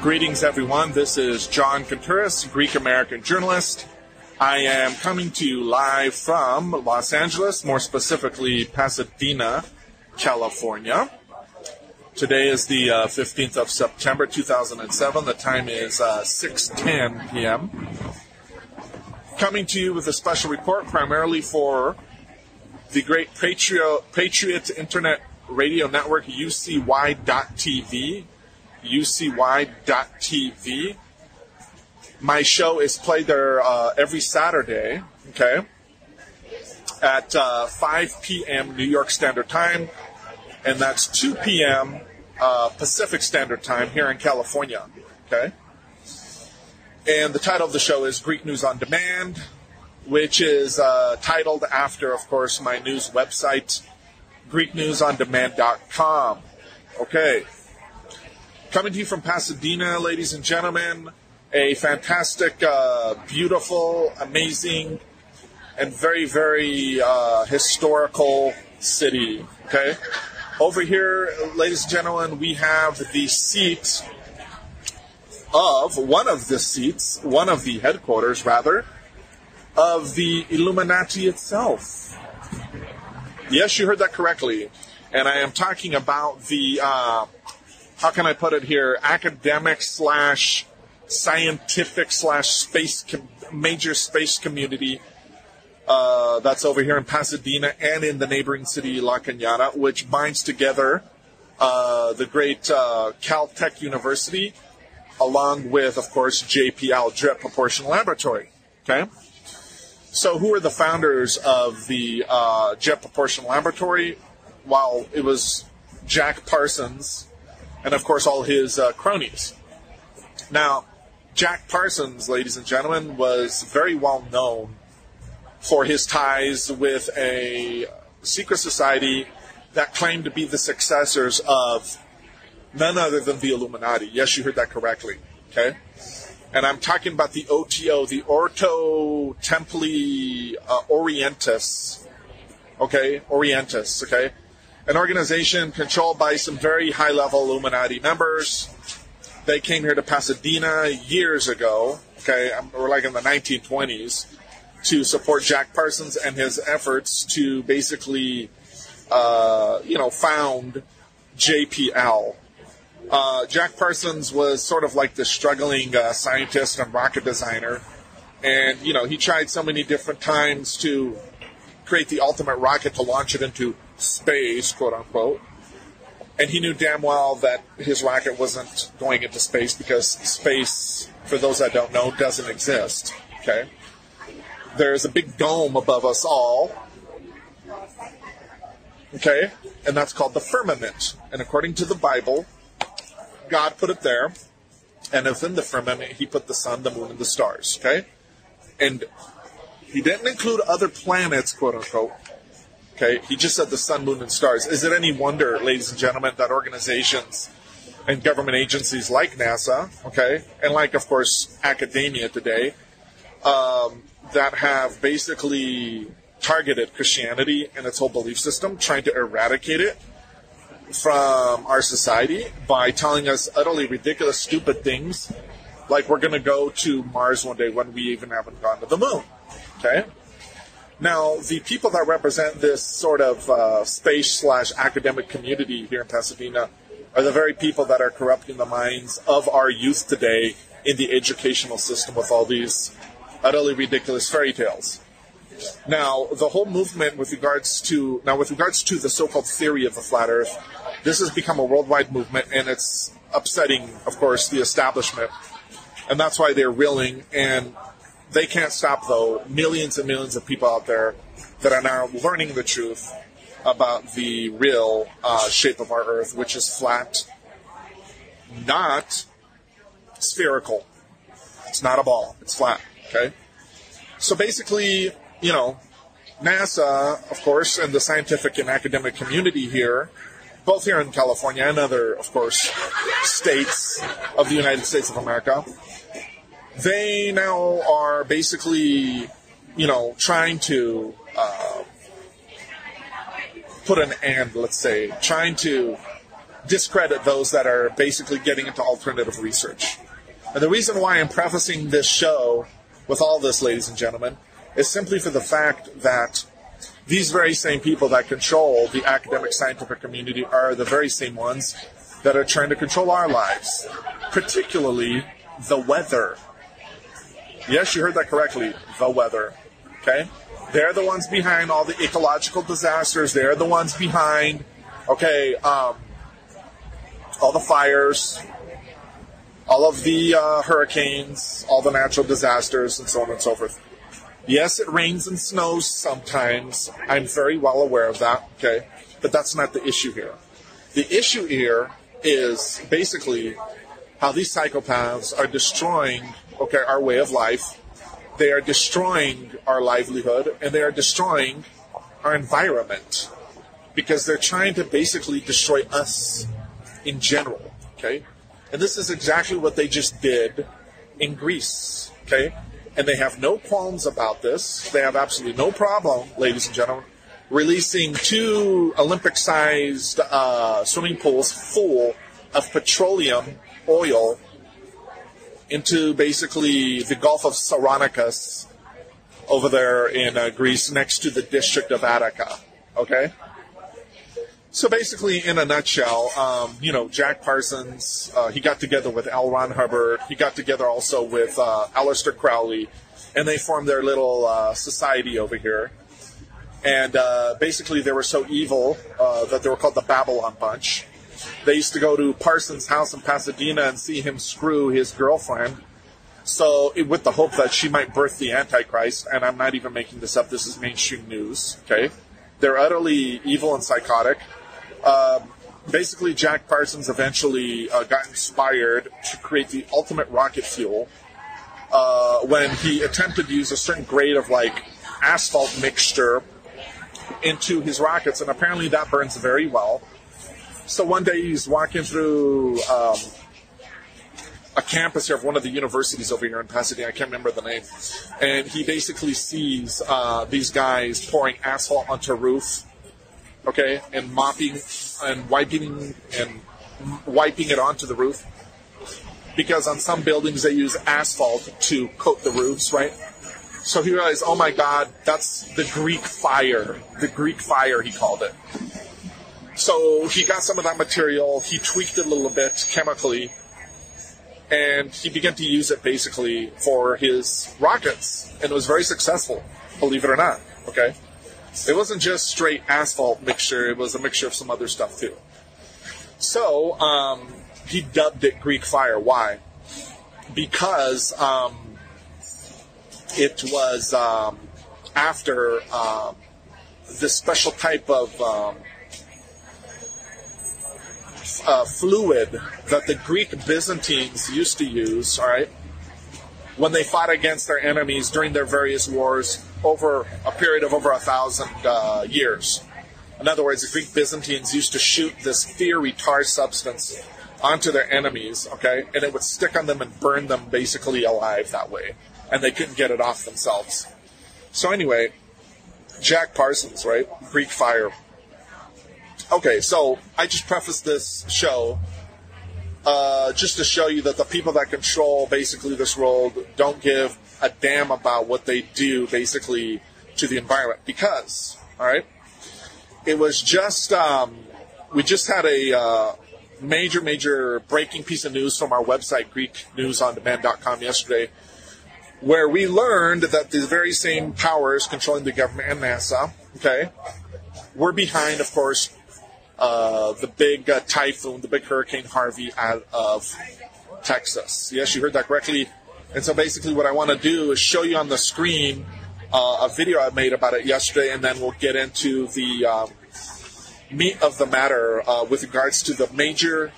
Greetings, everyone. This is John Contreras, Greek-American journalist. I am coming to you live from Los Angeles, more specifically Pasadena, California. Today is the 15th of September, 2007. The time is 6:10 p.m. Coming to you with a special report primarily for the great Patriot Internet Radio Network, UCY.TV. UCY.TV. My show is played there every Saturday, okay, at 5 p.m. New York Standard Time, and that's 2 p.m. Pacific Standard Time here in California, okay? And the title of the show is Greek News on Demand, which is titled after, of course, my news website, GreekNewsOnDemand.com. Okay. Coming to you from Pasadena, ladies and gentlemen, a fantastic, beautiful, amazing, and very, very historical city, okay? Over here, ladies and gentlemen, we have the seat of one of the headquarters, rather, of the Illuminati itself. Yes, you heard that correctly. And I am talking about the, how can I put it here, academic / scientific / major space community that's over here in Pasadena and in the neighboring city La Cañada, which binds together the great Caltech University along with, of course, JPL, Jet Propulsion Laboratory. Okay? So who are the founders of the Jet Propulsion Laboratory? Well, it was Jack Parsons and, of course, all his cronies. Now, Jack Parsons, ladies and gentlemen, was very well known for his ties with a secret society that claimed to be the successors of none other than the Illuminati. Yes, you heard that correctly. Okay? And I'm talking about the OTO, the Ordo Templi Orientis. Okay? Orientis, okay? An organization controlled by some very high-level Illuminati members. They came here to Pasadena years ago, okay? We're like in the 1920s, to support Jack Parsons and his efforts to basically, found JPL. Jack Parsons was sort of like the struggling scientist and rocket designer. And, he tried so many different times to create the ultimate rocket to launch it into space, quote unquote. And he knew damn well that his rocket wasn't going into space because space, for those that don't know, doesn't exist. Okay? There's a big dome above us all. Okay? And that's called the firmament. And according to the Bible, God put it there. And within the firmament, he put the sun, the moon, and the stars. Okay? And he didn't include other planets, quote unquote. Okay, he just said the sun, moon, and stars. Is it any wonder, ladies and gentlemen, that organizations and government agencies like NASA, okay, and like, of course, academia today, that have basically targeted Christianity and its whole belief system, trying to eradicate it from our society by telling us utterly ridiculous, stupid things, like we're going to go to Mars one day when we even haven't gone to the moon, okay? Now, the people that represent this sort of space / academic community here in Pasadena are the very people that are corrupting the minds of our youth today in the educational system with all these utterly ridiculous fairy tales. Now, the whole movement with regards to the so-called theory of the flat Earth, this has become a worldwide movement, and it's upsetting, of course, the establishment, and that's why they're reeling. And they can't stop, though, millions and millions of people out there that are now learning the truth about the real shape of our Earth, which is flat, not spherical. It's not a ball. It's flat, okay? So basically, NASA, of course, and the scientific and academic community here, both here in California and other, of course, states of the United States of America, they now are basically, trying to put an end, let's say, trying to discredit those that are basically getting into alternative research. And the reason why I'm prefacing this show with all this, ladies and gentlemen, is simply for the fact that these very same people that control the academic scientific community are the very same ones that are trying to control our lives, particularly the weather. Yes, you heard that correctly, the weather. Okay? They're the ones behind all the ecological disasters. They're the ones behind, all the fires, all of the hurricanes, all the natural disasters, and so on and so forth. Yes, it rains and snows sometimes. I'm very well aware of that, okay? But that's not the issue here. The issue here is basically how these psychopaths are destroying, our way of life. They are destroying our livelihood, and they are destroying our environment because they're trying to basically destroy us in general, okay? And this is exactly what they just did in Greece, okay? And they have no qualms about this. They have absolutely no problem, ladies and gentlemen, releasing 2 Olympic-sized swimming pools full of petroleum oil into basically the Gulf of Saronikas over there in Greece next to the district of Attica, okay? So basically, in a nutshell, Jack Parsons, he got together with L. Ron Hubbard. He got together also with Aleister Crowley, and they formed their little society over here. And basically, they were so evil that they were called the Babylon Bunch. They used to go to Parsons' house in Pasadena and see him screw his girlfriend, with the hope that she might birth the Antichrist. And I'm not even making this up. This is mainstream news, okay? They're utterly evil and psychotic. Basically, Jack Parsons eventually got inspired to create the ultimate rocket fuel when he attempted to use a certain grade of asphalt mixture into his rockets, and apparently that burns very well. So one day he's walking through a campus here of one of the universities over here in Pasadena. I can't remember the name. And he basically sees these guys pouring asphalt onto a roof, okay, and mopping and wiping it onto the roof. Because on some buildings they use asphalt to coat the roofs, right? So he realized, oh my God, that's the Greek fire. The Greek fire, he called it. So he got some of that material, he tweaked it a little bit chemically, and he began to use it basically for his rockets. And it was very successful, believe it or not, okay? It wasn't just straight asphalt mixture, it was a mixture of some other stuff too. So he dubbed it Greek fire. Why? Because it was after this special type of fluid that the Greek Byzantines used to use, all right, when they fought against their enemies during their various wars over a period of over 1,000 years. In other words, the Greek Byzantines used to shoot this fiery tar substance onto their enemies, okay, and it would stick on them and burn them basically alive that way, and they couldn't get it off themselves. So anyway, Jack Parsons, right, Greek fire. Okay, so I just prefaced this show just to show you that the people that control basically this world don't give a damn about what they do basically to the environment. Because, all right, it was just, we just had a major breaking piece of news from our website, GreekNewsOnDemand.com yesterday, where we learned that the very same powers controlling the government and NASA, okay, were behind, of course, the big typhoon, the big Hurricane Harvey out of Texas. Yes, you heard that correctly. And so basically what I want to do is show you on the screen a video I made about it yesterday, and then we'll get into the meat of the matter with regards to the major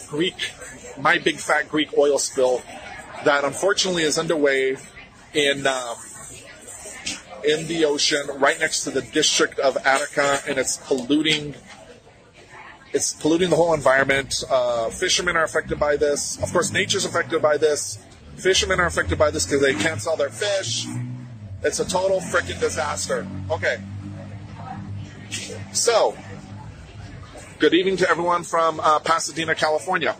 Greek, my big fat Greek oil spill that unfortunately is underway in the ocean right next to the district of Attica, and it's polluting the whole environment. Fishermen are affected by this. Of course, nature's affected by this. Fishermen are affected by this because they can't sell their fish. It's a total freaking disaster. Okay. So, Good evening to everyone from Pasadena, California.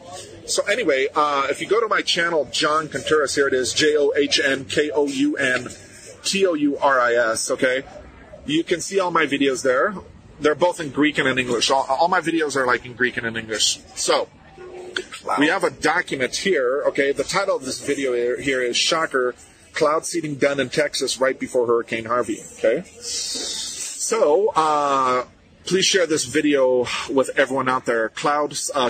So anyway, if you go to my channel, John Contouris, here it is, JohnKounTouris, okay? You can see all my videos there. They're both in Greek and in English. All my videos are like in Greek and in English. So we have a document here, okay? The title of this video here is Shocker, Cloud Seeding Done in Texas Right Before Hurricane Harvey, okay? So, please share this video with everyone out there.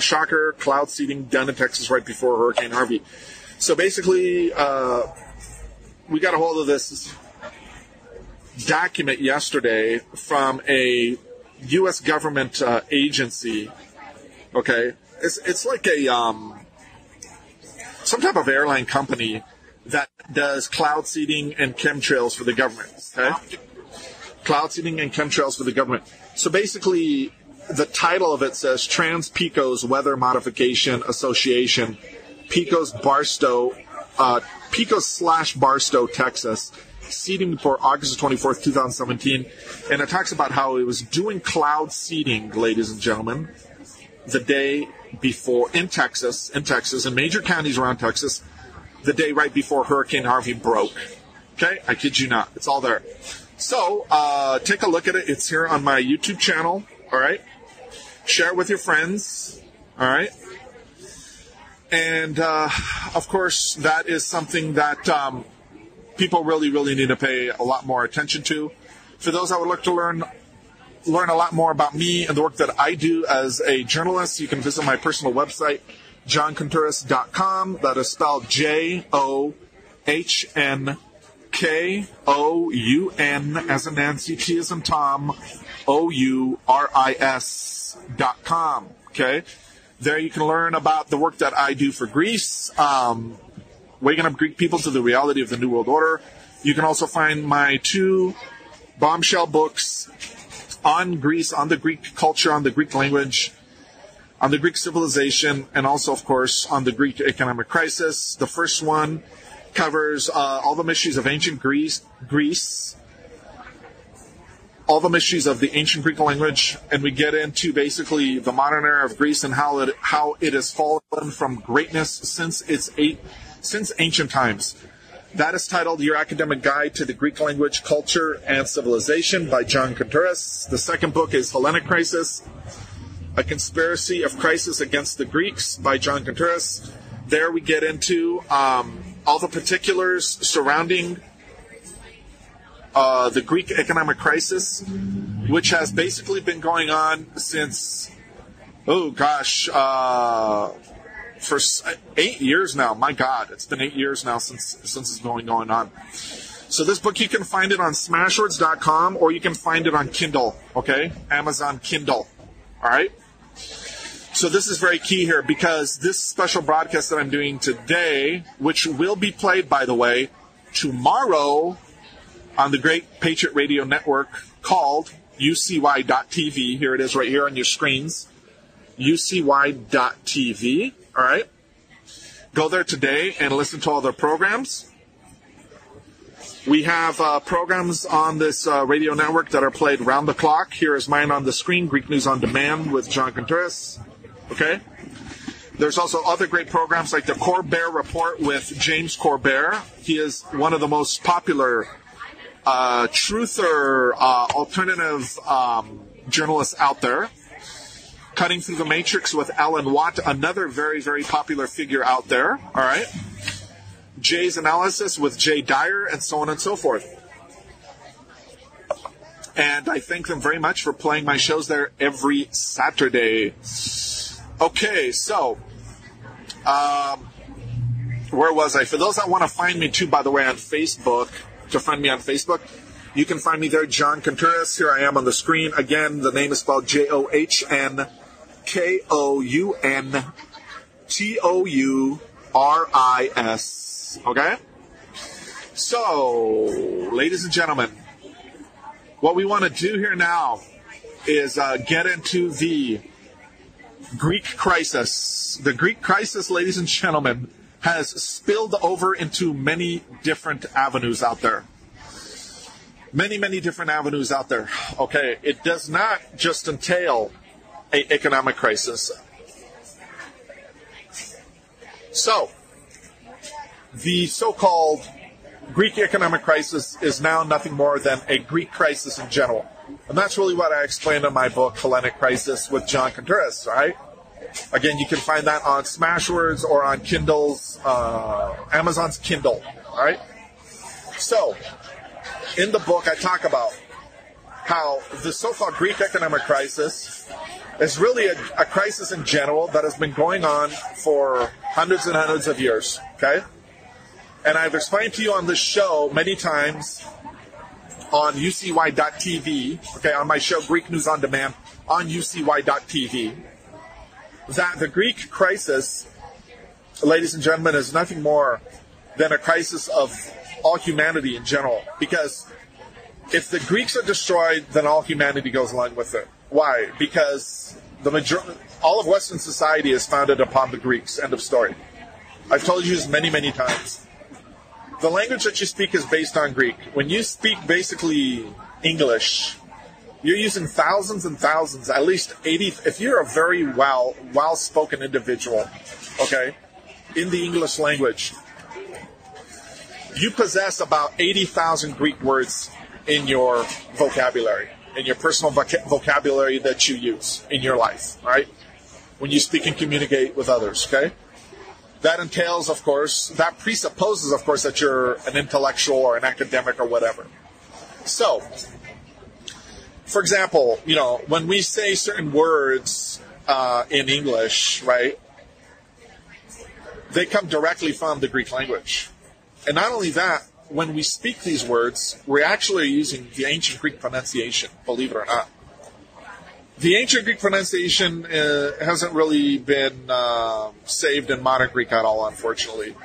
Shocker, cloud seeding done in Texas right before Hurricane Harvey. So basically, we got a hold of this document yesterday from a U.S. government agency. Okay, it's like a some type of airline company that does cloud seeding and chemtrails for the government. Okay, cloud seeding and chemtrails for the government. So basically, the title of it says Trans-Pecos Weather Modification Association, Pecos/Barstow, Texas, seeding for August 24th, 2017. And it talks about how it was doing cloud seeding, ladies and gentlemen, the day before in Texas, in major counties around Texas, the day right before Hurricane Harvey broke. Okay? I kid you not. It's all there. So, take a look at it. It's here on my YouTube channel, all right? Share it with your friends, all right? And, of course, that is something that people really, really need to pay a lot more attention to. For those that would like to learn a lot more about me and the work that I do as a journalist, you can visit my personal website, johncontouris.com. That is spelled JOHN Koun as in Nancy, T as in Tom, OURIS.com. Okay? There you can learn about the work that I do for Greece, waking up Greek people to the reality of the New World Order. You can also find my 2 bombshell books on Greece, on the Greek culture, on the Greek language, on the Greek civilization, and also, of course, on the Greek economic crisis. The first one covers all the mysteries of ancient Greece, all the mysteries of the ancient Greek language, and we get into basically the modern era of Greece and how it has fallen from greatness since ancient times. That is titled Your Academic Guide to the Greek Language, Culture, and Civilization by John Contouris. The second book is Hellenic Crisis, A Conspiracy of Crisis Against the Greeks by John Contouris. There we get into all the particulars surrounding the Greek economic crisis, which has basically been going on since, for 8 years now. My God, it's been 8 years now since it's going on. So this book, you can find it on Smashwords.com or you can find it on Kindle, okay? Amazon Kindle, all right? So this is very key here because this special broadcast that I'm doing today, which will be played, by the way, tomorrow on the Great Patriot Radio Network called UCY.TV. Here it is right here on your screens. UCY.TV, all right? Go there today and listen to all their programs. We have programs on this radio network that are played round the clock. Here is mine on the screen, Greek News on Demand with John Contouris. Okay? There's also other great programs like the Corbett Report with James Corbett. He is one of the most popular truther, alternative journalists out there. Cutting Through the Matrix with Alan Watt, another very, very popular figure out there. All right? Jay's Analysis with Jay Dyer, and so on and so forth. And I thank them very much for playing my shows there every Saturday. Okay, so, where was I? For those that want to find me too, by the way, on Facebook, you can find me there, John Contouris. Here I am on the screen. Again, the name is spelled JOHNKOUNTOURIS. Okay? So, ladies and gentlemen, what we want to do here now is get into the Greek crisis. The Greek crisis, ladies and gentlemen, has spilled over into many different avenues out there. Many, many different avenues out there. Okay, it does not just entail an economic crisis. So, the so-called Greek economic crisis is now nothing more than a Greek crisis in general. And that's really what I explained in my book, Hellenic Crisis with John Contreras, right? Again, you can find that on Smashwords or on Kindle's, Amazon's Kindle, all right? So, in the book, I talk about how the so-called Greek economic crisis is really a crisis in general that has been going on for hundreds and hundreds of years, okay? And I've explained to you on this show many times on UCY.tv, okay, on my show Greek News on Demand on UCY.tv, that the Greek crisis, ladies and gentlemen, is nothing more than a crisis of all humanity in general. Because if the Greeks are destroyed, then all humanity goes along with it. Why? Because all of Western society is founded upon the Greeks. End of story. I've told you this many, many times. The language that you speak is based on Greek. When you speak basically English, you're using thousands and thousands, at least 80. If you're a very well-spoken individual, okay, in the English language, you possess about 80,000 Greek words in your vocabulary, in your personal vocabulary that you use in your life, right? When you speak and communicate with others, okay? That entails, of course, that presupposes, of course, that you're an intellectual or an academic or whatever. So, for example, you know, when we say certain words in English, right, they come directly from the Greek language. And not only that, when we speak these words, we're actually using the ancient Greek pronunciation, believe it or not. The ancient Greek pronunciation hasn't really been saved in modern Greek at all, unfortunately.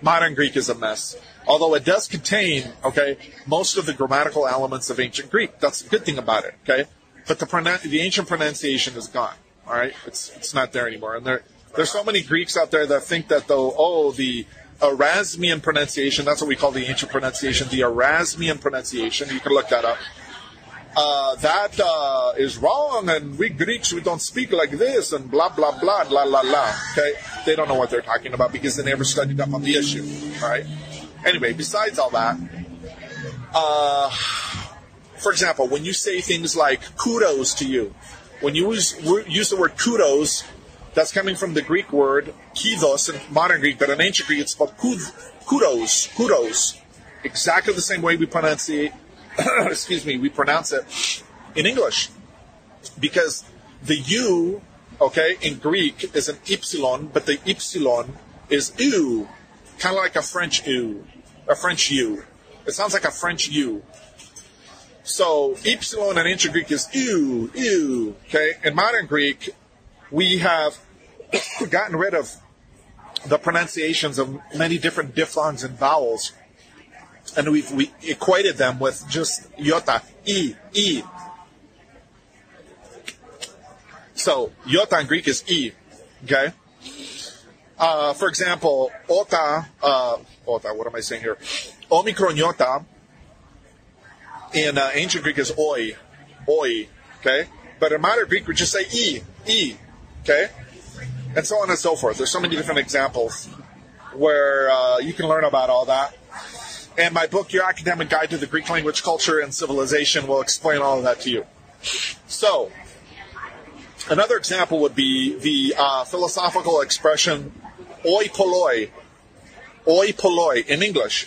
Modern Greek is a mess. Although it does contain, okay, most of the grammatical elements of ancient Greek. That's the good thing about it, okay? But the ancient pronunciation is gone, all right? It's not there anymore. And there's so many Greeks out there that think that, the Erasmian pronunciation, that's what we call the ancient pronunciation, the Erasmian pronunciation, you can look that up. That is wrong, and we Greeks, we don't speak like this, and blah, blah, blah, la, la, la. Okay? They don't know what they're talking about because they never studied up on the issue. All right? Anyway, besides all that, for example, when you say things like kudos to you, when you use the word kudos, that's coming from the Greek word kidos in modern Greek, but in ancient Greek it's spelled kudos. Exactly the same way we pronounce it. We pronounce it in English, because the U, okay, in Greek is an ypsilon, but the ypsilon is U, kind of like a French U, a French U. It sounds like a French U. So ypsilon in ancient Greek is U, okay. In modern Greek, we have gotten rid of the pronunciations of many different diphthongs and vowels. And we equated them with just iota, E. So, iota in Greek is E, okay? For example, what am I saying here? Omicron iota in ancient Greek is oi, okay? But in modern Greek, we just say E, okay? And so on and so forth. There's so many different examples where you can learn about all that. And my book, Your Academic Guide to the Greek Language, Culture, and Civilization, will explain all of that to you. So, another example would be the philosophical expression oi polloi in English.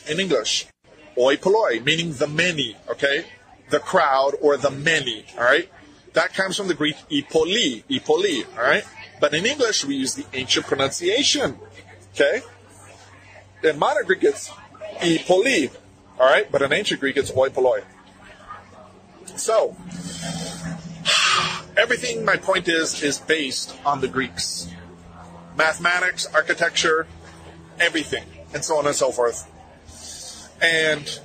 Oi polloi, meaning the many, okay? The crowd or the many, all right? That comes from the Greek ipoli, all right? But in English, we use the ancient pronunciation, okay? In modern Greek, it's ipoli, all right? But in ancient Greek, it's oi polloi. So, everything, my point is based on the Greeks. Mathematics, architecture, everything, and so on and so forth. And,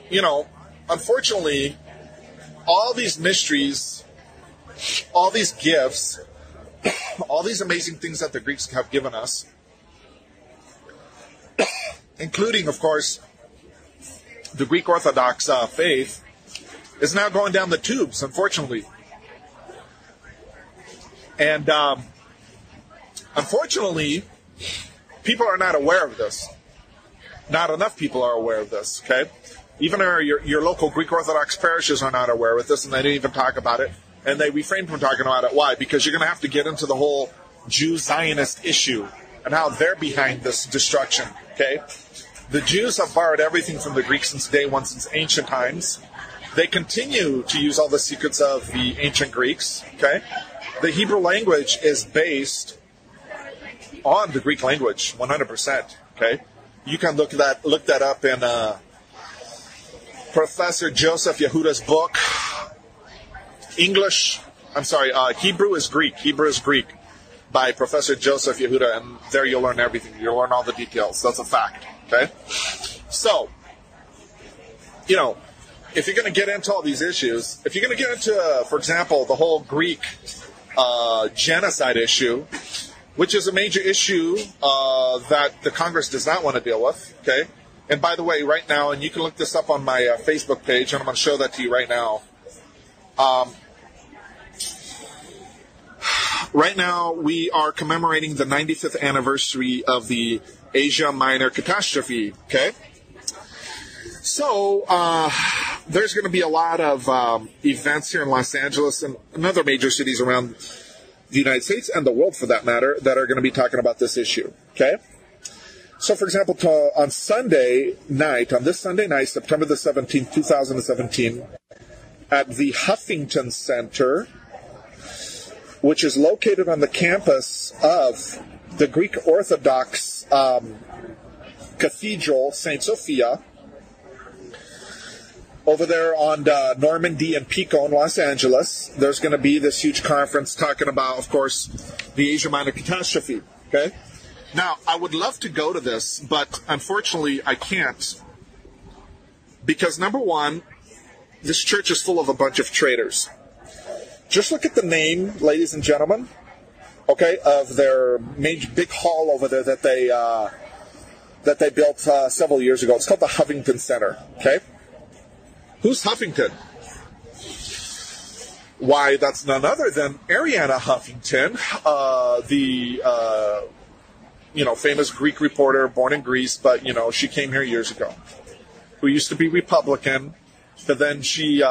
unfortunately, all these mysteries, all these gifts, all these amazing things that the Greeks have given us, including, of course, the Greek Orthodox faith, is now going down the tubes, unfortunately. And unfortunately, people are not aware of this. Not enough people are aware of this, okay? Even your local Greek Orthodox parishes are not aware of this, and they didn't even talk about it. And they refrain from talking about it. Why? Because you're going to have to get into the whole Jew-Zionist issue and how they're behind this destruction, okay? The Jews have borrowed everything from the Greeks since day one, since ancient times. They continue to use all the secrets of the ancient Greeks, okay? The Hebrew language is based on the Greek language, 100%, okay? You can look that up in Professor Joseph Yehuda's book. Hebrew is Greek. Hebrew is Greek by Professor Joseph Yehuda, and there you'll learn everything. You'll learn all the details. That's a fact, okay? So, you know, if you're going to get into all these issues, if you're going to get into, for example, the whole Greek genocide issue, which is a major issue that the Congress does not want to deal with, okay? And by the way, right now, and you can look this up on my Facebook page, and I'm going to show that to you right now. Right now, we are commemorating the 95th anniversary of the Asia Minor catastrophe, okay? So, there's going to be a lot of events here in Los Angeles and other major cities around the United States and the world, for that matter, that are going to be talking about this issue, okay? So, for example, on this Sunday night, September the 17th, 2017, at the Huffington Center, which is located on the campus of the Greek Orthodox Cathedral, St. Sophia, over there on Normandy and Pico in Los Angeles. There's going to be this huge conference talking about, of course, the Asia Minor catastrophe, okay? Now, I would love to go to this, but unfortunately I can't. Because, number one, this church is full of a bunch of traitors. Just look at the name, ladies and gentlemen, okay, of their major big hall over there that they built several years ago. It's called the Huffington Center, okay? Who's Huffington? Why, that's none other than Arianna Huffington, the famous Greek reporter born in Greece, but, she came here years ago, who used to be Republican, but then she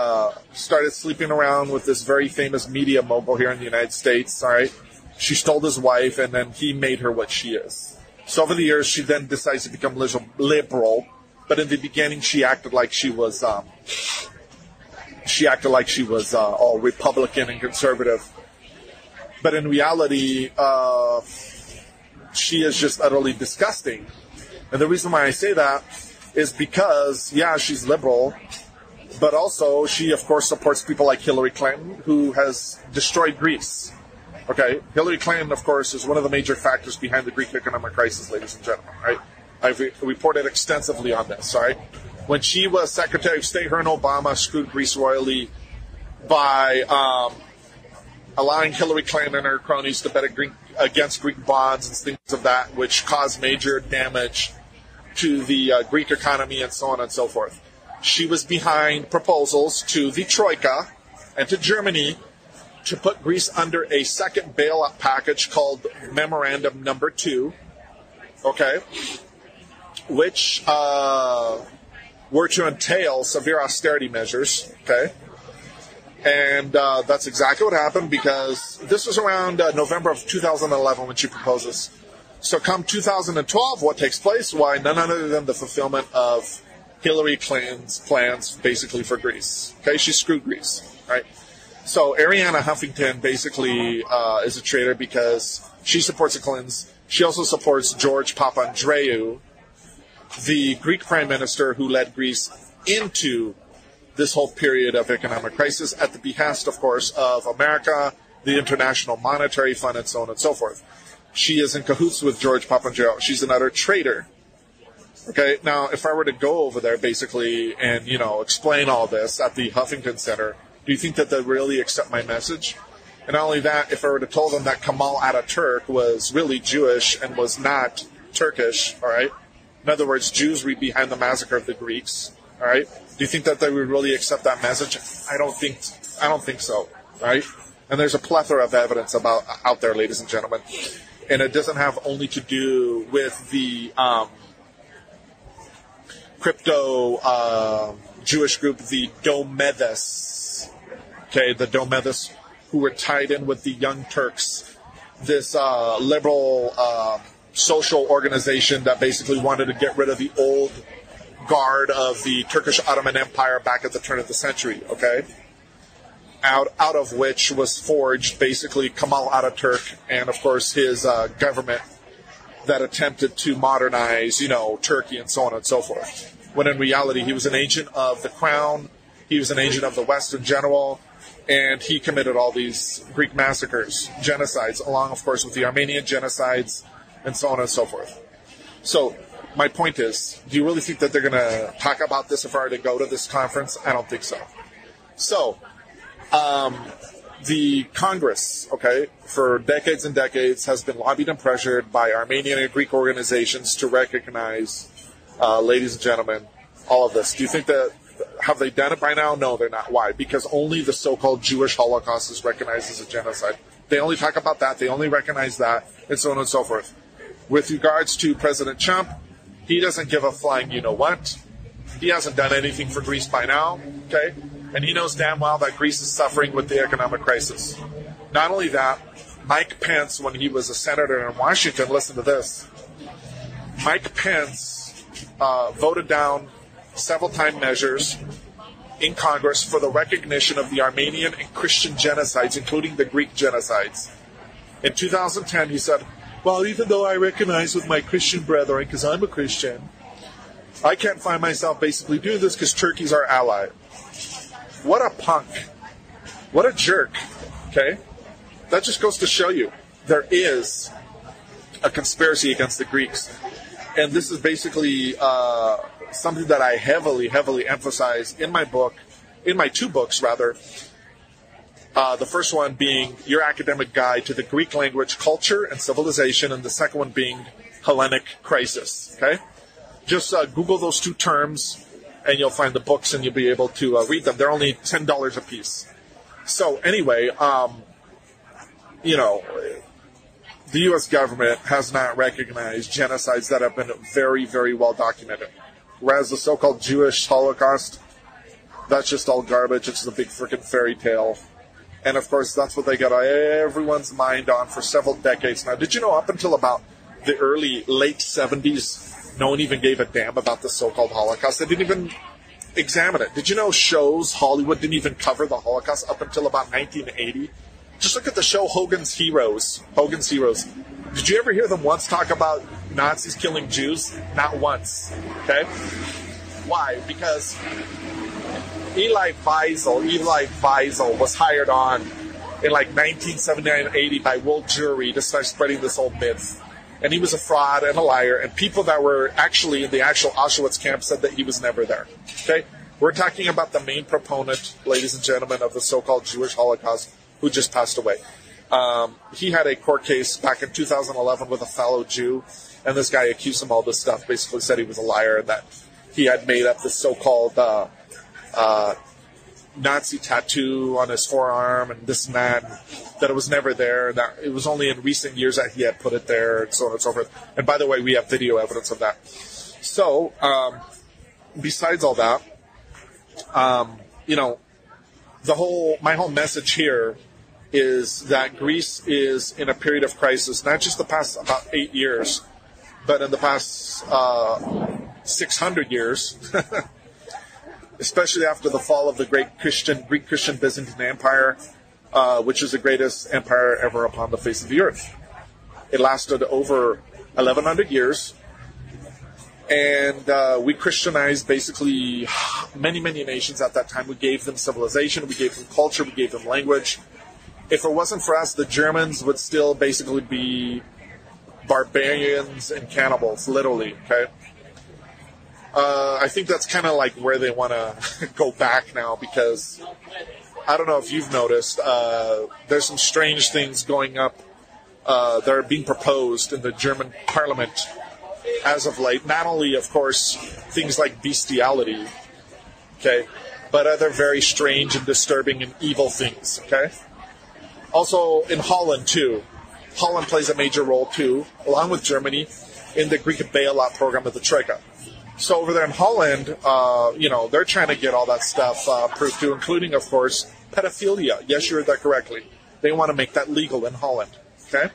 started sleeping around with this very famous media mogul here in the United States, all right? She stole his wife, and then he made her what she is. So over the years, she then decides to become liberal, but in the beginning, she acted like she was all Republican and conservative. But in reality, she is just utterly disgusting. And the reason why I say that is because, yeah, she's liberal, but also she, of course, supports people like Hillary Clinton, who has destroyed Greece. Okay? Hillary Clinton, of course, is one of the major factors behind the Greek economic crisis, ladies and gentlemen, right? I've reported extensively on this, all right? When she was Secretary of State, her and Obama screwed Greece royally by allowing Hillary Clinton and her cronies to bet against Greek bonds and things of that, which caused major damage to the Greek economy and so on and so forth. She was behind proposals to the Troika and to Germany to put Greece under a second bailout package called Memorandum Number 2, okay, which were to entail severe austerity measures, okay? And that's exactly what happened, because this was around November of 2011 when she proposed this. So come 2012, what takes place? Why, none other than the fulfillment of Hillary Clinton's plans, basically, for Greece. Okay, she screwed Greece, right? So Arianna Huffington basically is a traitor because she supports the Clintons. She also supports George Papandreou, the Greek prime minister who led Greece into this whole period of economic crisis at the behest, of course, of America, the International Monetary Fund, and so on and so forth. She is in cahoots with George Papandreou. She's an utter traitor. Okay, now, if I were to go over there, basically, and, explain all this at the Huffington Center, do you think that they'd really accept my message? And not only that, if I were to tell them that Kemal Ataturk was really Jewish and was not Turkish, all right? In other words, Jews were behind the massacre of the Greeks, all right? Do you think that they would really accept that message? I don't think so, right? And there's a plethora of evidence out there, ladies and gentlemen. And it doesn't have only to do with the crypto Jewish group, the Domedes. Okay, the Domedes, who were tied in with the Young Turks, this liberal social organization that basically wanted to get rid of the old guard of the Turkish Ottoman Empire back at the turn of the century, okay? Out of which was forged basically Kemal Ataturk and, of course, his government that attempted to modernize, Turkey and so on and so forth. When in reality, he was an agent of the crown, he was an agent of the West in general, and he committed all these Greek massacres, genocides, along, of course, with the Armenian genocides and so on and so forth. So, my point is, do you really think that they're going to talk about this if I were to go to this conference? I don't think so. So, the Congress, okay, for decades and decades has been lobbied and pressured by Armenian and Greek organizations to recognize, ladies and gentlemen, all of this. Do you think that, have they done it by now? No, they're not. Why? Because only the so-called Jewish Holocaust is recognized as a genocide. They only talk about that, they only recognize that, and so on and so forth. With regards to President Trump, he doesn't give a flying you-know-what. He hasn't done anything for Greece by now, okay? And he knows damn well that Greece is suffering with the economic crisis. Not only that, Mike Pence, when he was a senator in Washington, listen to this. Mike Pence voted down several-time measures in Congress for the recognition of the Armenian and Christian genocides, including the Greek genocides. In 2010, he said, well, even though I recognize with my Christian brethren, because I'm a Christian, I can't find myself basically doing this because Turkey's our ally. What a punk. What a jerk. Okay? That just goes to show you there is a conspiracy against the Greeks. And this is basically something that I heavily, heavily emphasize in my book, in my two books, rather. The first one being Your Academic Guide to the Greek Language, Culture, and Civilization, and the second one being Hellenic Crisis. Okay? Just Google those two terms, and you'll find the books, and you'll be able to read them. They're only $10 a piece. So anyway, the U.S. government has not recognized genocides that have been very, very well documented. Whereas the so-called Jewish Holocaust, that's just all garbage. It's a big freaking fairy tale. And, of course, that's what they got everyone's mind on for several decades now. Did you know up until about the late 70s, no one even gave a damn about the so-called Holocaust? They didn't even examine it. Did you know Hollywood didn't even cover the Holocaust up until about 1980? Just look at the show Hogan's Heroes. Hogan's Heroes. Did you ever hear them once talk about Nazis killing Jews? Not once. Okay? Why? Because Eli Wiesel was hired on in like 1979-80 by World Jewelry to start spreading this old myth. And he was a fraud and a liar, and people that were actually in the actual Auschwitz camp said that he was never there. Okay? We're talking about the main proponent, ladies and gentlemen, of the so-called Jewish Holocaust, who just passed away. He had a court case back in 2011 with a fellow Jew, and this guy accused him of all this stuff, basically said he was a liar and that he had made up this so-called Nazi tattoo on his forearm and this and that it was never there, that it was only in recent years that he had put it there, and so on and so forth. And by the way, we have video evidence of that. So, besides all that, my whole message here is that Greece is in a period of crisis, not just the past about 8 years, but in the past 600 years, especially after the fall of the Greek Christian Byzantine Empire, which is the greatest empire ever upon the face of the earth. It lasted over 1,100 years, and we Christianized basically many, many nations at that time. We gave them civilization, we gave them culture, we gave them language. If it wasn't for us, the Germans would still basically be barbarians and cannibals, literally, okay? I think that's kind of like where they want to go back now, because I don't know if you've noticed, there's some strange things going up that are being proposed in the German parliament as of late. Not only, of course, things like bestiality, okay, but other very strange and disturbing and evil things, okay? Also in Holland, too. Holland plays a major role, too, along with Germany, in the Greek bailout program of the Troika. So over there in Holland, they're trying to get all that stuff approved, too, including, of course, pedophilia. Yes, you heard that correctly. They want to make that legal in Holland. Okay?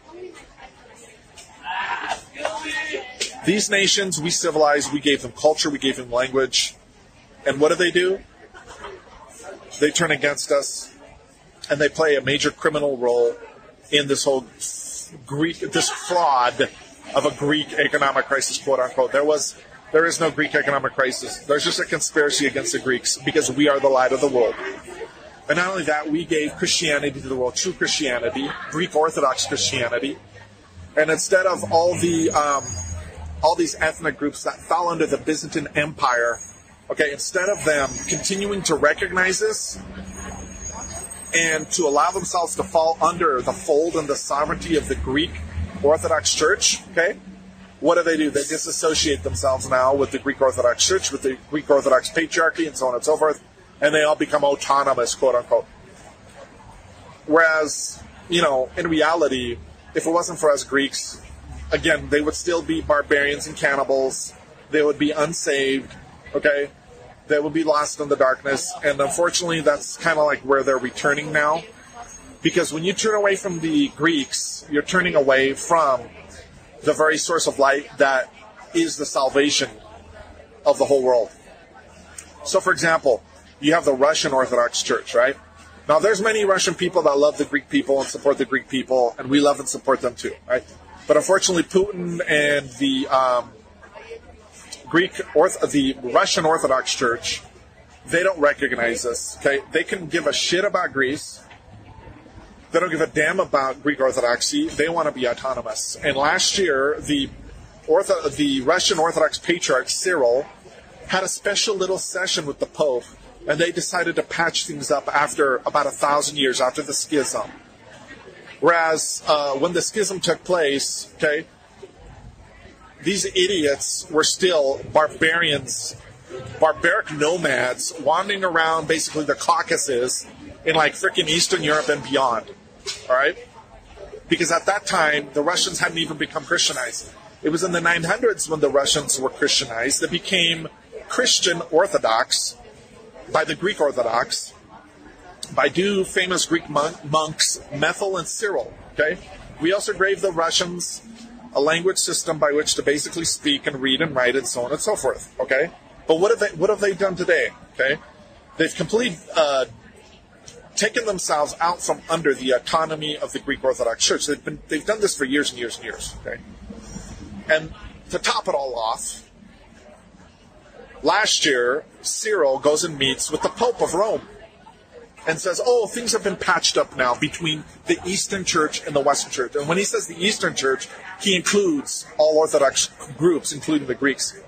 These nations, we civilized, we gave them culture, we gave them language. And what do? They turn against us, and they play a major criminal role in this whole this fraud of a Greek economic crisis, quote unquote. There is no Greek economic crisis. There's just a conspiracy against the Greeks because we are the light of the world. And not only that, we gave Christianity to the world, true Christianity, Greek Orthodox Christianity. And instead of all these ethnic groups that fell under the Byzantine Empire, okay, instead of them continuing to recognize this and to allow themselves to fall under the fold and the sovereignty of the Greek Orthodox Church, okay, what do? They disassociate themselves now with the Greek Orthodox Church, with the Greek Orthodox Patriarchy, and so on and so forth, and they all become autonomous, quote unquote. Whereas, in reality, if it wasn't for us Greeks, again, they would still be barbarians and cannibals. They would be unsaved, okay? They would be lost in the darkness. And unfortunately, that's kind of like where they're returning now. Because when you turn away from the Greeks, you're turning away from the very source of light that is the salvation of the whole world. So, for example, you have the Russian Orthodox Church, right? Now, there's many Russian people that love the Greek people and support the Greek people, and we love and support them too, right? But unfortunately, Putin and the the Russian Orthodox Church, they don't recognize this. Okay, they can give a shit about Greece. They don't give a damn about Greek Orthodoxy. They want to be autonomous. And last year, the Russian Orthodox Patriarch Cyril had a special little session with the Pope, and they decided to patch things up after about 1,000 years after the schism. Whereas when the schism took place, okay, these idiots were still barbaric nomads wandering around basically the Caucasus in like freaking Eastern Europe and beyond. All right? Because at that time, the Russians hadn't even become Christianized. It was in the 900s when the Russians were Christianized. They became Christian Orthodox by the Greek Orthodox, by two famous Greek monks, Methil and Cyril. Okay? We also gave the Russians a language system by which to basically speak and read and write and so on and so forth. Okay? But what have they done today? Okay? They've completely taken themselves out from under the autonomy of the Greek Orthodox Church. They've done this for years and years and years. Okay? And to top it all off, last year, Cyril goes and meets with the Pope of Rome and says, oh, things have been patched up now between the Eastern Church and the Western Church. And when he says the Eastern Church, he includes all Orthodox groups, including the Greeks.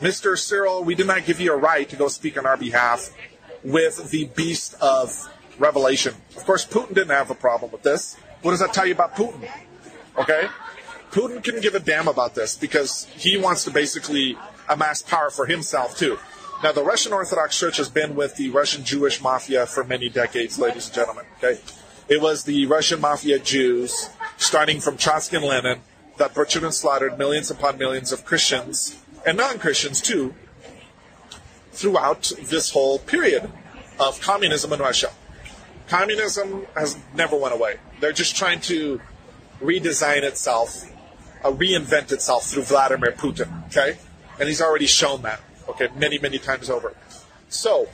Mr. Cyril, we did not give you a right to go speak on our behalf with the beast of Revelation. Of course, Putin didn't have a problem with this. What does that tell you about Putin? Okay? Putin couldn't give a damn about this because he wants to basically amass power for himself, too. Now, the Russian Orthodox Church has been with the Russian Jewish mafia for many decades, ladies and gentlemen. Okay? It was the Russian mafia Jews, starting from Trotsky and Lenin, that butchered and slaughtered millions upon millions of Christians, and non-Christians, too, throughout this whole period of communism in Russia. Communism has never went away. They're just trying to redesign itself, reinvent itself through Vladimir Putin, okay? And he's already shown that, okay, many, many times over. So,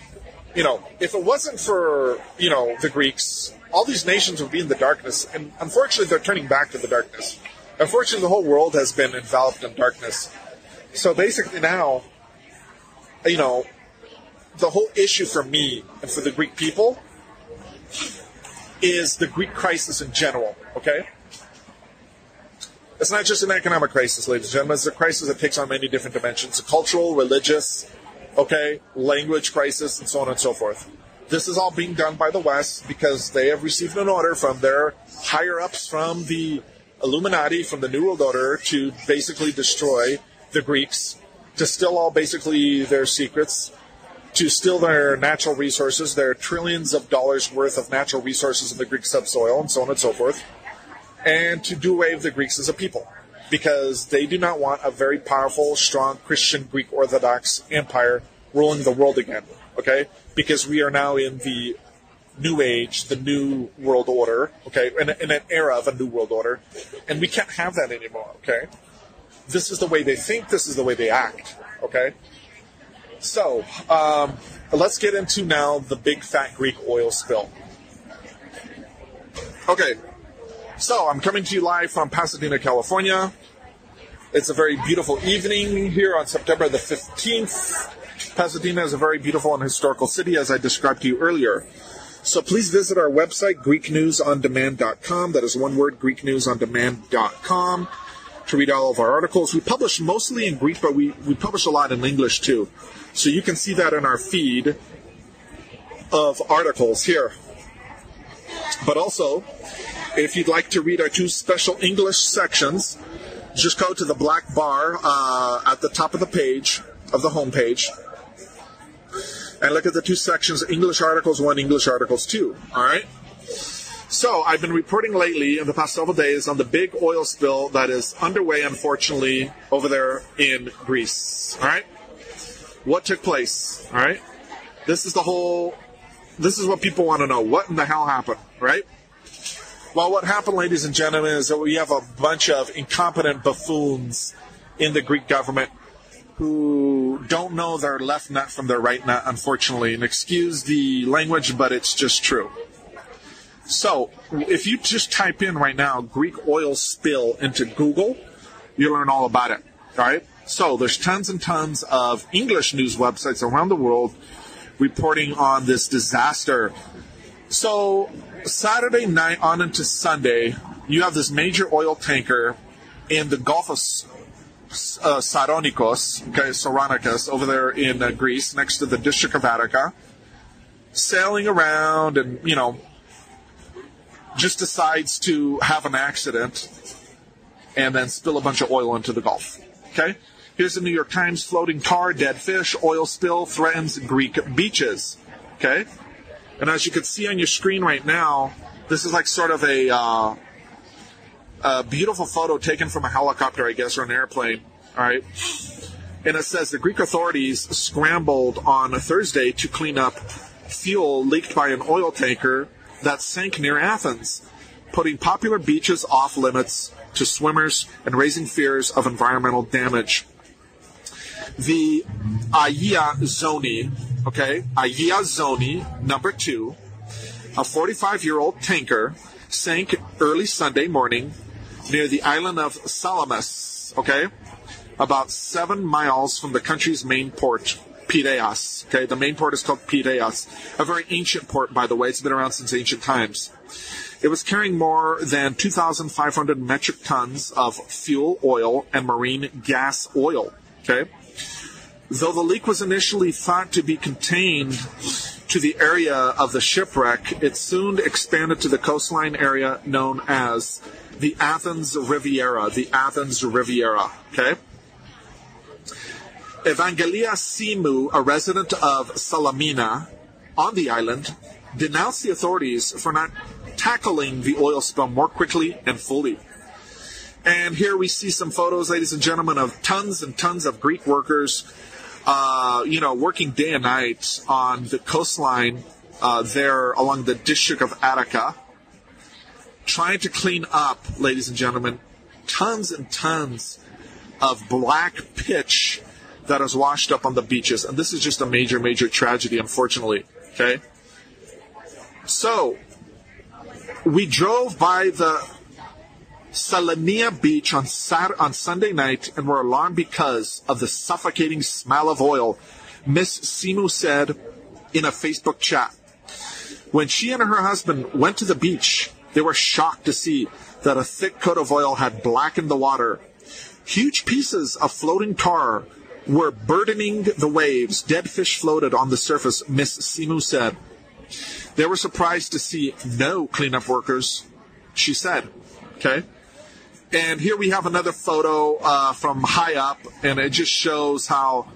if it wasn't for, the Greeks, all these nations would be in the darkness, and unfortunately they're turning back to the darkness. Unfortunately, the whole world has been enveloped in darkness. So basically now, the whole issue for me and for the Greek people is the Greek crisis in general, okay? It's not just an economic crisis, ladies and gentlemen. It's a crisis that takes on many different dimensions. A cultural, religious, okay, language crisis, and so on and so forth. This is all being done by the West because they have received an order from their higher-ups from the Illuminati, from the New World Order, to basically destroy the Greeks, to steal all basically their secrets, to steal their natural resources, their trillions of dollars worth of natural resources in the Greek subsoil, and so on and so forth, and to do away with the Greeks as a people, because they do not want a very powerful, strong Christian Greek Orthodox empire ruling the world again, okay? Because we are now in the new age, the new world order, okay, in an era of a new world order, and we can't have that anymore, okay? This is the way they think, this is the way they act, okay? So, let's get into now the big fat Greek oil spill. Okay, so I'm coming to you live from Pasadena, California. It's a very beautiful evening here on September the 15th. Pasadena is a very beautiful and historical city, as I described to you earlier. So please visit our website, GreekNewsOnDemand.com. That is one word, GreekNewsOnDemand.com, to read all of our articles. We publish mostly in Greek, but we publish a lot in English too. So you can see that in our feed of articles here. But also, if you'd like to read our two special English sections, just go to the black bar at the top of the page, of the home page, and look at the two sections, English Articles 1, English Articles 2, all right? So I've been reporting lately in the past several days on the big oil spill that is underway, unfortunately, over there in Greece, all right? What took place, all right? This is what people want to know. What in the hell happened, right? Well, what happened, ladies and gentlemen, is that we have a bunch of incompetent buffoons in the Greek government who don't know their left nut from their right nut, unfortunately. And excuse the language, but it's just true. So, if you just type in right now Greek oil spill into Google, you'll learn all about it, all right? So, there's tons and tons of English news websites around the world reporting on this disaster. So, Saturday night on into Sunday, you have this major oil tanker in the Gulf of Saronikos, okay, Saronikos, over there in Greece, next to the District of Attica, sailing around and, just decides to have an accident and then spill a bunch of oil into the Gulf, okay? Here's the New York Times: floating tar, dead fish, oil spill threatens Greek beaches, okay? And as you can see on your screen right now, this is like sort of a beautiful photo taken from a helicopter, I guess, or an airplane, all right? And it says the Greek authorities scrambled on Thursday to clean up fuel leaked by an oil tanker that sank near Athens, putting popular beaches off limits to swimmers and raising fears of environmental damage. The Agia Zoni, okay, Agia Zoni, number 2, a 45-year-old tanker, sank early Sunday morning near the island of Salamis, okay, about 7 miles from the country's main port, Piraeus. Okay, the main port is called Piraeus, a very ancient port, by the way. It's been around since ancient times. It was carrying more than 2,500 metric tons of fuel oil and marine gas oil. Okay, though the leak was initially thought to be contained to the area of the shipwreck, it soon expanded to the coastline area known as the Athens Riviera. The Athens Riviera. Okay. Evangelia Simu, a resident of Salamina on the island, denounced the authorities for not tackling the oil spill more quickly and fully. And here we see some photos, ladies and gentlemen, of tons and tons of Greek workers, working day and night on the coastline there along the District of Attica, trying to clean up, ladies and gentlemen, tons and tons of black pitch that is washed up on the beaches. And this is just a major, major tragedy, unfortunately. Okay? So, we drove by the Salania beach on Sunday night and were alarmed because of the suffocating smell of oil, Miss Simu said in a Facebook chat. When she and her husband went to the beach, they were shocked to see that a thick coat of oil had blackened the water. Huge pieces of floating tar were burdening the waves. Dead fish floated on the surface, Miss Simu said. They were surprised to see no cleanup workers, she said. Okay? And here we have another photo from high up, and it just shows how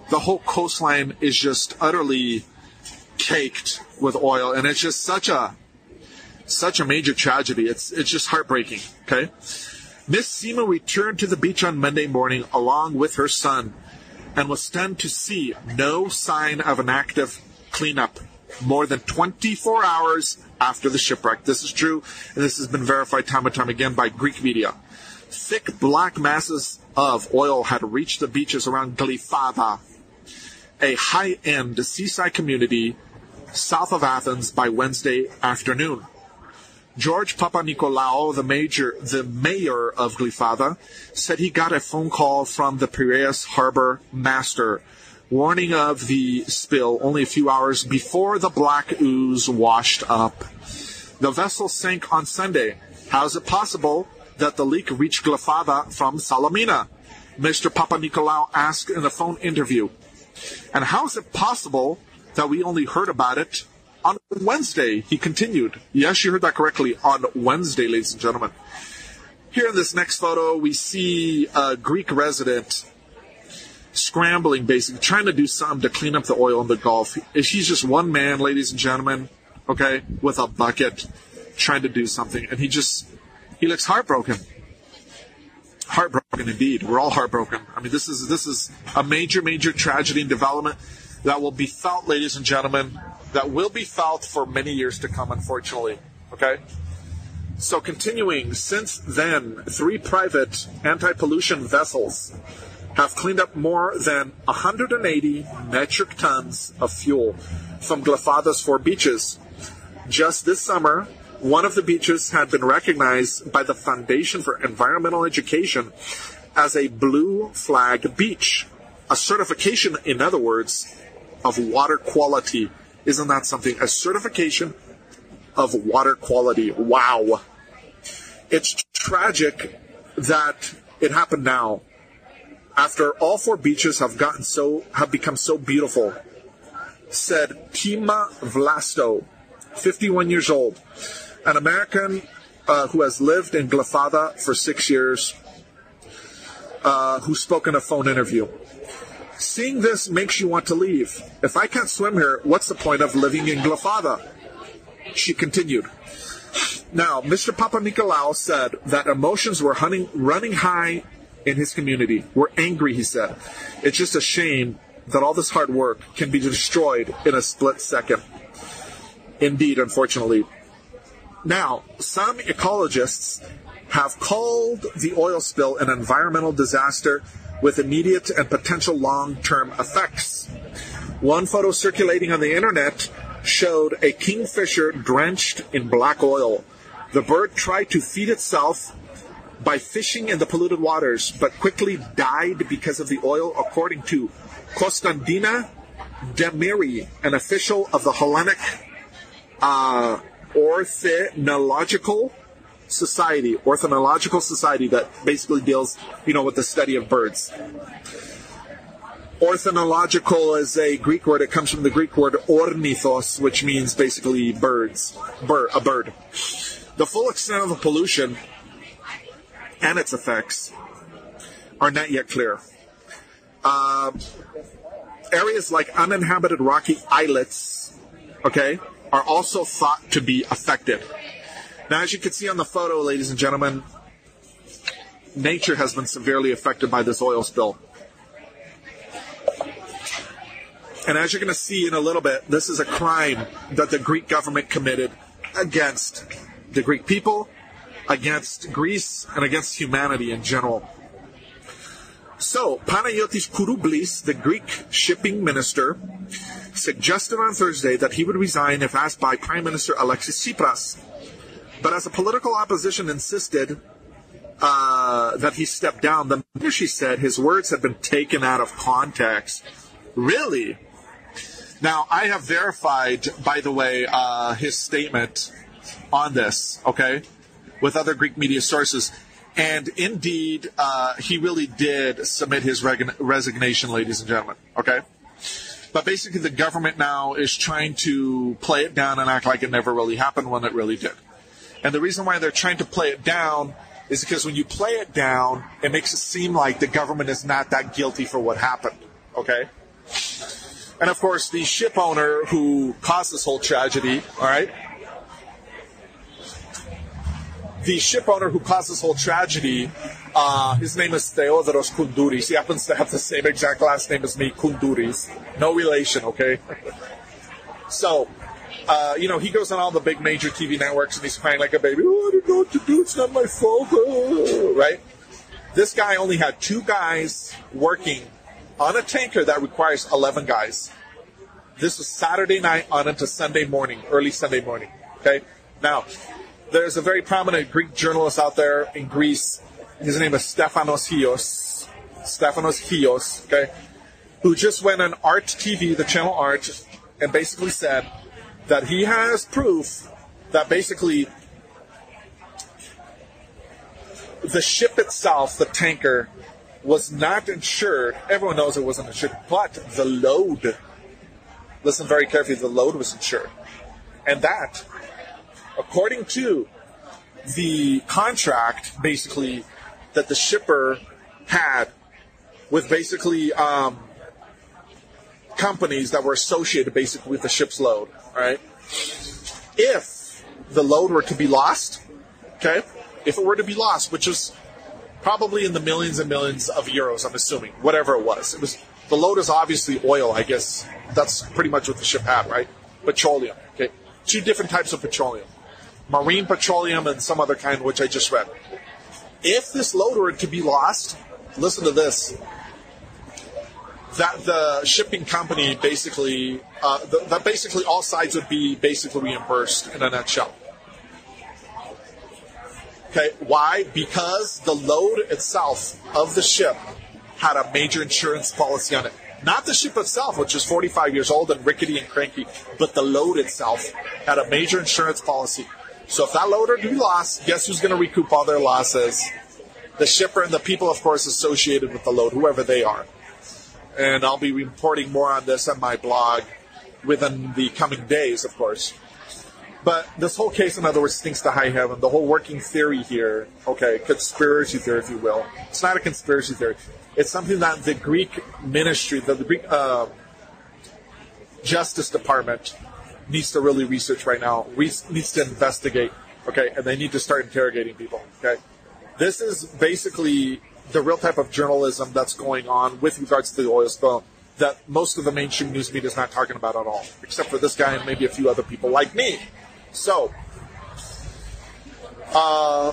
the whole coastline is just utterly caked with oil, and it's just such a major tragedy. It's just heartbreaking. Okay, Miss Seema returned to the beach on Monday morning along with her son, and was stunned to see no sign of an active cleanup more than 24 hours after the shipwreck. This is true, and this has been verified time and time again by Greek media. Thick black masses of oil had reached the beaches around Glyfada, a high-end seaside community south of Athens, by Wednesday afternoon. George Papanikolaou, the mayor of Glyfada, said he got a phone call from the Piraeus harbor master warning of the spill only a few hours before the black ooze washed up. The vessel sank on Sunday. How is it possible that the leak reached Glyfada from Salamina? Mr. Papanikolaou asked in a phone interview. And how is it possible that we only heard about it on Wednesday? He continued. Yes, you heard that correctly. On Wednesday, ladies and gentlemen. Here in this next photo, we see a Greek resident scrambling, basically, trying to do something to clean up the oil in the Gulf. He's just one man, ladies and gentlemen, okay, with a bucket, trying to do something. And he looks heartbroken. Heartbroken indeed. We're all heartbroken. I mean, this is a major, major tragedy and development that will be felt, ladies and gentlemen, that will be felt for many years to come, unfortunately. Okay? So continuing, since then, 3 private anti-pollution vessels have cleaned up more than 180 metric tons of fuel from Glyfada's 4 beaches. Just this summer, one of the beaches had been recognized by the Foundation for Environmental Education as a blue flag beach. A certification, in other words, of water quality. Isn't that something? A certification of water quality. Wow. It's tragic that it happened now, after all 4 beaches have become so beautiful, said Pima Vlasto, 51 years old, an American who has lived in Glyfada for 6 years, who spoke in a phone interview. Seeing this makes you want to leave. If I can't swim here, what's the point of living in Glyfada? She continued. Now, Mr. Papanikolaou said that emotions were running high in his community. We're angry, he said. It's just a shame that all this hard work can be destroyed in a split second. Indeed, unfortunately. Now, some ecologists have called the oil spill an environmental disaster with immediate and potential long-term effects. One photo circulating on the internet showed a kingfisher drenched in black oil. The bird tried to feed itself by fishing in the polluted waters, but quickly died because of the oil, according to Konstantina Demiri, an official of the Hellenic Ornithological Society that basically deals, with the study of birds. Ornithological is a Greek word. It comes from the Greek word ornithos, which means basically birds, a bird. The full extent of the pollution and its effects are not yet clear. Areas like uninhabited rocky islets, are also thought to be affected. Now, as you can see on the photo, ladies and gentlemen, nature has been severely affected by this oil spill. And as you're going to see in a little bit, this is a crime that the Greek government committed against the Greek people, against Greece, and against humanity in general. So, Panagiotis Kouroublis, the Greek shipping minister, suggested on Thursday that he would resign if asked by Prime Minister Alexis Tsipras. But as the political opposition insisted that he step down, the ministry said his words had been taken out of context. Really? Now, I have verified, by the way, his statement on this, with other Greek media sources. And indeed, he really did submit his resignation, ladies and gentlemen, But basically, the government now is trying to play it down and act like it never really happened when it really did. And the reason why they're trying to play it down is because when you play it down, it makes it seem like the government is not that guilty for what happened, And of course, the ship owner who caused this whole tragedy, all right? The ship owner who caused this whole tragedy, his name is Theodoros Koundouris. He happens to have the same exact last name as me, Koundouris. No relation, okay? So, he goes on all the big major TV networks and he's crying like a baby. Oh, I don't know what to do. It's not my fault. Right? This guy only had 2 guys working on a tanker that requires 11 guys. This was Saturday night on into Sunday morning, early Sunday morning. Okay? Now, there's a very prominent Greek journalist out there in Greece. His name is Stefanos Chios, okay? Who just went on Art TV, the channel Art, and basically said that he has proof that basically the ship itself, the tanker, was not insured. Everyone knows it wasn't insured, but the load, listen very carefully, the load was insured. And that, according to the contract, basically, that the shipper had with basically companies that were associated basically with the ship's load, all right? If the load were to be lost, okay, if it were to be lost, which is probably in the millions and millions of euros, I'm assuming, whatever it was. The load is obviously oil, I guess. That's pretty much what the ship had, right? Petroleum, okay? 2 different types of petroleum. Marine petroleum and some other kind, which I just read. If this load were to be lost, listen to this, that the shipping company basically, that basically all sides would be basically reimbursed in a nutshell. Okay, why? Because the load itself of the ship had a major insurance policy on it. Not the ship itself, which is 45 years old and rickety and cranky, but the load itself had a major insurance policy. So if that load were to be lost, guess who's going to recoup all their losses? The shipper and the people, of course, associated with the load, whoever they are. And I'll be reporting more on this on my blog within the coming days, of course. But this whole case, in other words, stinks to high heaven. The whole working theory here, okay, conspiracy theory, if you will. It's not a conspiracy theory. It's something that the Greek ministry, the Greek Justice Department needs to really research right now, needs to investigate, okay, and they need to start interrogating people, okay? This is basically the real type of journalism that's going on with regards to the oil spill that most of the mainstream news media is not talking about at all, except for this guy and maybe a few other people like me. So,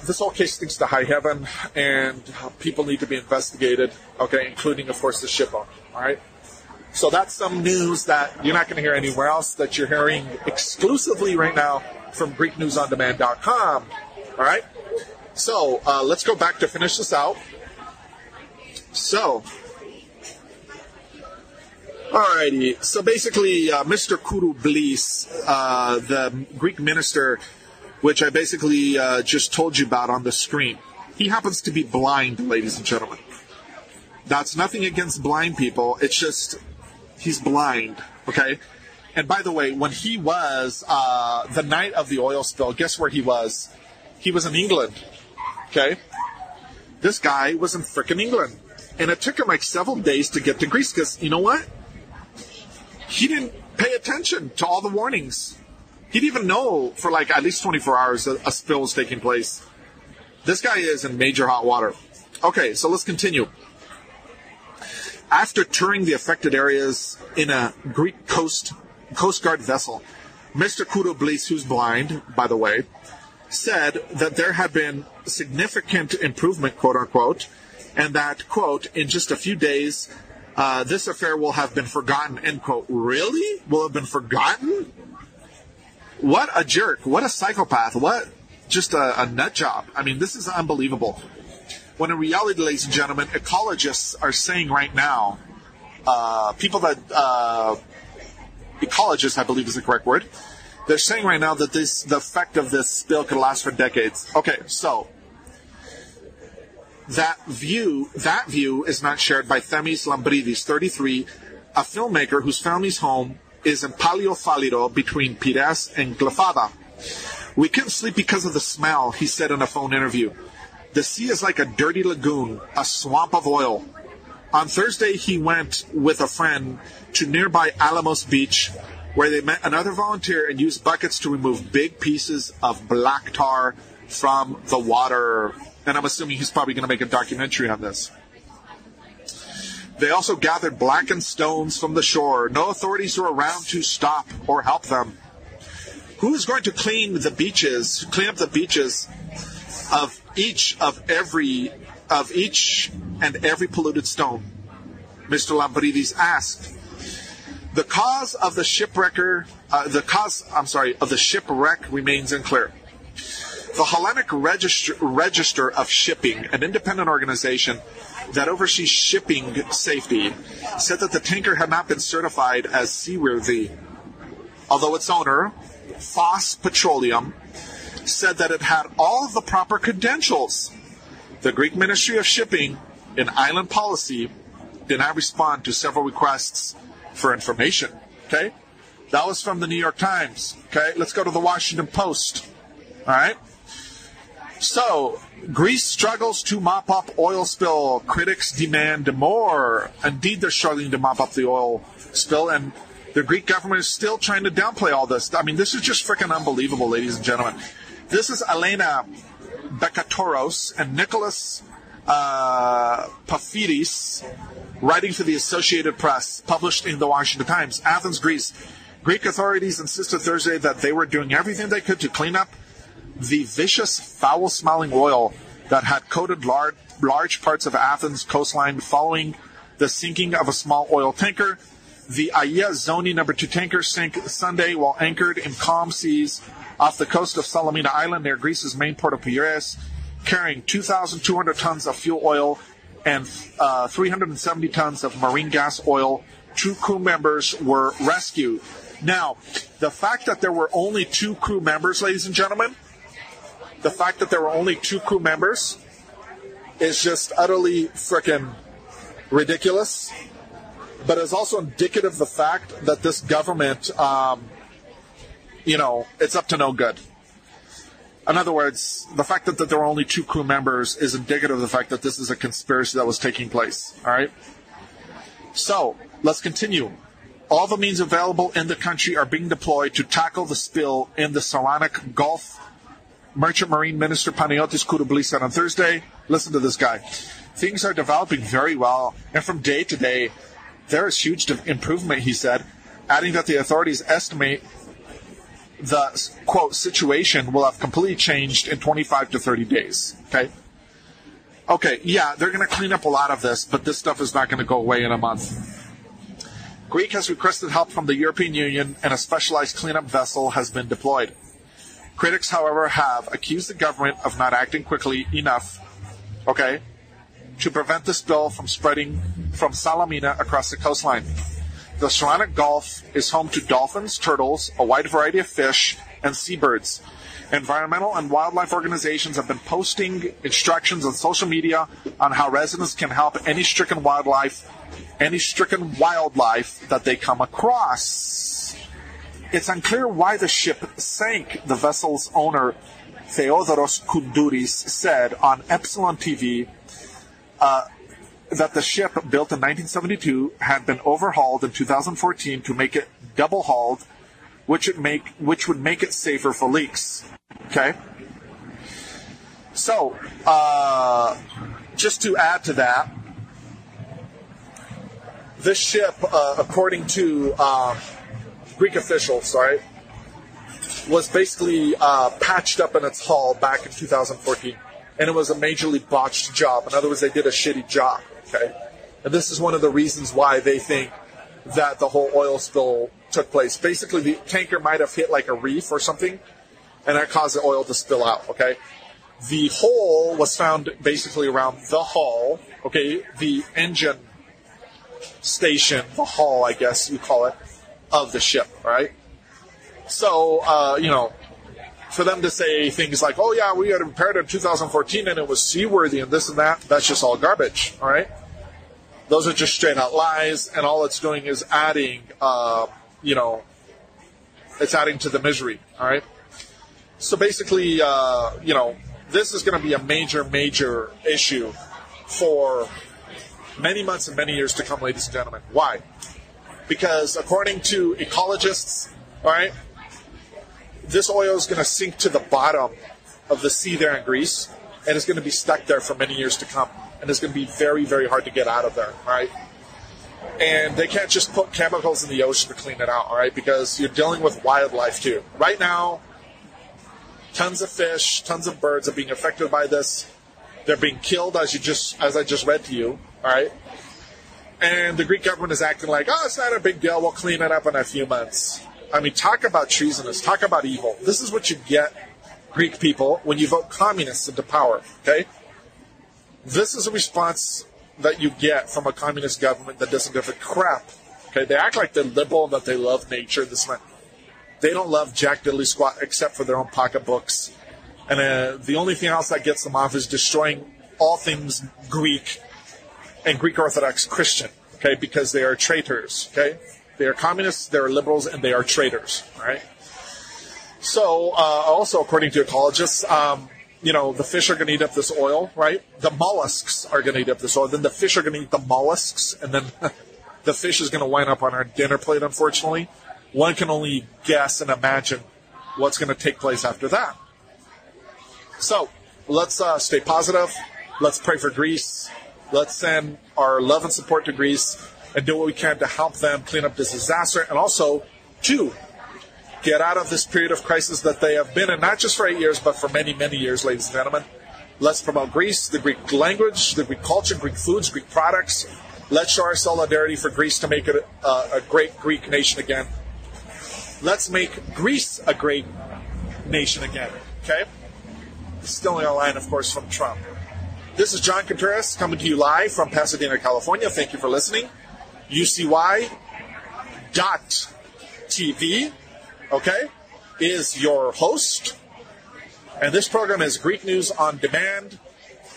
this whole case stinks to high heaven, and people need to be investigated, okay, including, of course, the ship owner, all right? So that's some news that you're not going to hear anywhere else, that you're hearing exclusively right now from GreekNewsOnDemand.com, all right? So let's go back to finish this out. So, alrighty. So basically, Mr. Kouroublis, the Greek minister, which I basically just told you about on the screen, he happens to be blind, ladies and gentlemen. That's nothing against blind people. It's just he's blind, okay? And by the way, when he was, the night of the oil spill, guess where he was? He was in England, okay? This guy was in frickin' England. And it took him like several days to get to Greece because, you know what? He didn't pay attention to all the warnings. He didn't even know for like at least 24 hours that a spill was taking place. This guy is in major hot water. Okay, so let's continue. After touring the affected areas in a Greek Coast Guard vessel, Mr. Kouroublis, who's blind, by the way, said that there had been significant improvement, quote unquote, and that, quote, in just a few days, this affair will have been forgotten, end quote. Really? Will have been forgotten? What a jerk. What a psychopath. What just a nut job. I mean, this is unbelievable. When in reality, ladies and gentlemen, ecologists are saying right now, ecologists, I believe is the correct word, they're saying right now that the effect of this spill could last for decades. Okay, so that view is not shared by Themis Lambridis, 33, a filmmaker whose family's home is in Paleophalliro between Piraeus and Glyfada. We couldn't sleep because of the smell, he said in a phone interview. The sea is like a dirty lagoon, a swamp of oil. On Thursday, he went with a friend to nearby Alamos Beach, where they met another volunteer and used buckets to remove big pieces of black tar from the water. And I'm assuming he's probably going to make a documentary on this. They also gathered blackened stones from the shore. No authorities were around to stop or help them. Who is going to clean up the beaches of each and every polluted stone? Mr. Lambridis asked. The cause of the shipwreck remains unclear. The Hellenic Register of Shipping, an independent organization that oversees shipping safety, said that the tanker had not been certified as seaworthy, although its owner, Foss Petroleum, said that it had all of the proper credentials. The Greek Ministry of Shipping, in island policy, did not respond to several requests for information. Okay? That was from the New York Times. Okay? Let's go to the Washington Post. All right? So, Greece struggles to mop up oil spill. Critics demand more. Indeed, they're struggling to mop up the oil spill, and the Greek government is still trying to downplay all this. I mean, this is just freaking unbelievable, ladies and gentlemen. This is Elena Bekatoros and Nicholas Pafidis writing for the Associated Press, published in the Washington Times. Athens, Greece. Greek authorities insisted Thursday that they were doing everything they could to clean up the vicious, foul-smelling oil that had coated large parts of Athens' coastline following the sinking of a small oil tanker. The Aia Zoni No. 2 tanker sank Sunday while anchored in calm seas off the coast of Salamina Island near Greece's main port of Piraeus, carrying 2,200 tons of fuel oil and 370 tons of marine gas oil. 2 crew members were rescued. Now, the fact that there were only 2 crew members, ladies and gentlemen, the fact that there were only 2 crew members is just utterly frickin' ridiculous, but is also indicative of the fact that this government, it's up to no good. In other words, the fact that there were only 2 crew members is indicative of the fact that this is a conspiracy that was taking place. All right? So, let's continue. All the means available in the country are being deployed to tackle the spill in the Saronic Gulf. Merchant Marine Minister Panagiotis Kouroublis said on Thursday, listen to this guy, things are developing very well, and from day to day, there is huge improvement, he said, adding that the authorities estimate the, quote, situation will have completely changed in 25 to 30 days. Okay, yeah, they're going to clean up a lot of this, but this stuff is not going to go away in a month. Greece has requested help from the European Union, and a specialized cleanup vessel has been deployed. Critics, however, have accused the government of not acting quickly enough, to prevent the spill from spreading from Salamina across the coastline. The Saronic Gulf is home to dolphins, turtles, a wide variety of fish, and seabirds. Environmental and wildlife organizations have been posting instructions on social media on how residents can help any stricken wildlife that they come across. It's unclear why the ship sank, the vessel's owner, Theodoros Koundouris, said on Epsilon TV that the ship, built in 1972, had been overhauled in 2014 to make it double-hulled, which would make it safer for leaks. Okay? So, just to add to that, this ship, according to Greek officials, was basically patched up in its hull back in 2014. And it was a majorly botched job. In other words, they did a shitty job. And this is one of the reasons why they think that the whole oil spill took place. Basically, the tanker might have hit like a reef or something, and that caused the oil to spill out. The hole was found basically around the hull. The engine station, the hull, I guess you call it, of the ship. Right. So for them to say things like, "Oh yeah, we had repaired it in 2014 and it was seaworthy and this and that," that's just all garbage. All right. Those are just straight out lies, and all it's doing is adding, it's adding to the misery, all right? So basically, this is going to be a major, major issue for many months and many years to come, ladies and gentlemen. Why? Because according to ecologists, all right, this oil is going to sink to the bottom of the sea there in Greece, and it's going to be stuck there for many years to come. And it's going to be very, very hard to get out of there, right? And they can't just put chemicals in the ocean to clean it out, all right? Because you're dealing with wildlife too. Right now, tons of fish, tons of birds are being affected by this. They're being killed, as I just read to you, all right? And the Greek government is acting like, oh, it's not a big deal. We'll clean it up in a few months. I mean, talk about treasonous. Talk about evil. This is what you get, Greek people, when you vote communists into power, okay? This is a response that you get from a communist government that doesn't give a crap. Okay, they act like they're liberal and that they love nature. They don't love jack diddly squat except for their own pocketbooks. And the only thing else that gets them off is destroying all things Greek and Greek Orthodox Christian. Okay, because they are traitors. Okay, they are communists, they are liberals, and they are traitors. All right. So, also according to ecologists, the fish are going to eat up this oil, right? The mollusks are going to eat up this oil. Then the fish are going to eat the mollusks, and then the fish is going to wind up on our dinner plate, unfortunately. One can only guess and imagine what's going to take place after that. So, let's stay positive. Let's pray for Greece. Let's send our love and support to Greece and do what we can to help them clean up this disaster, and also to get out of this period of crisis that they have been in, not just for 8 years, but for many, many years, ladies and gentlemen. Let's promote Greece, the Greek language, the Greek culture, Greek foods, Greek products. Let's show our solidarity for Greece to make it a great Greek nation again. Let's make Greece a great nation again, okay? Stealing our line, of course, from Trump. This is John Contreras coming to you live from Pasadena, California. Thank you for listening. UCY.TV. Okay, is your host. And this program is Greek News on Demand,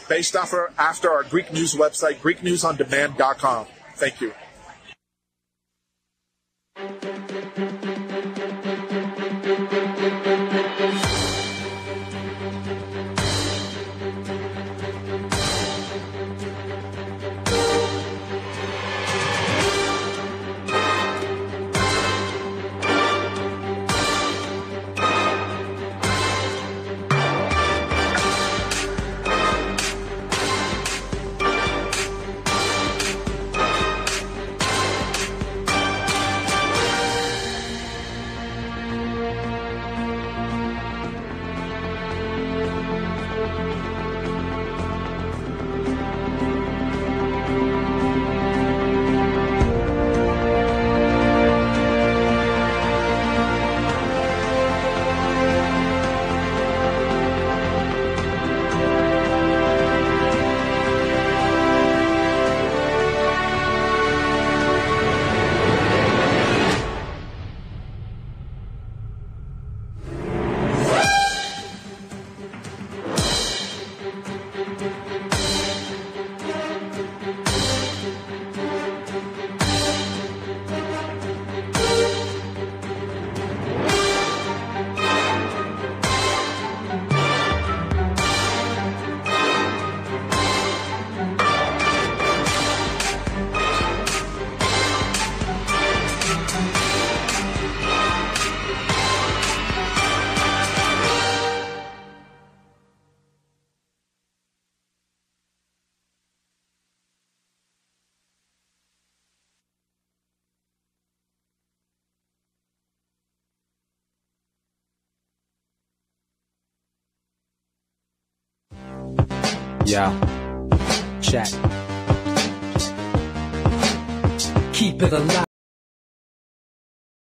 based after our Greek News website, GreekNewsOnDemand.com. Thank you. Yeah. Check. Keep it alive.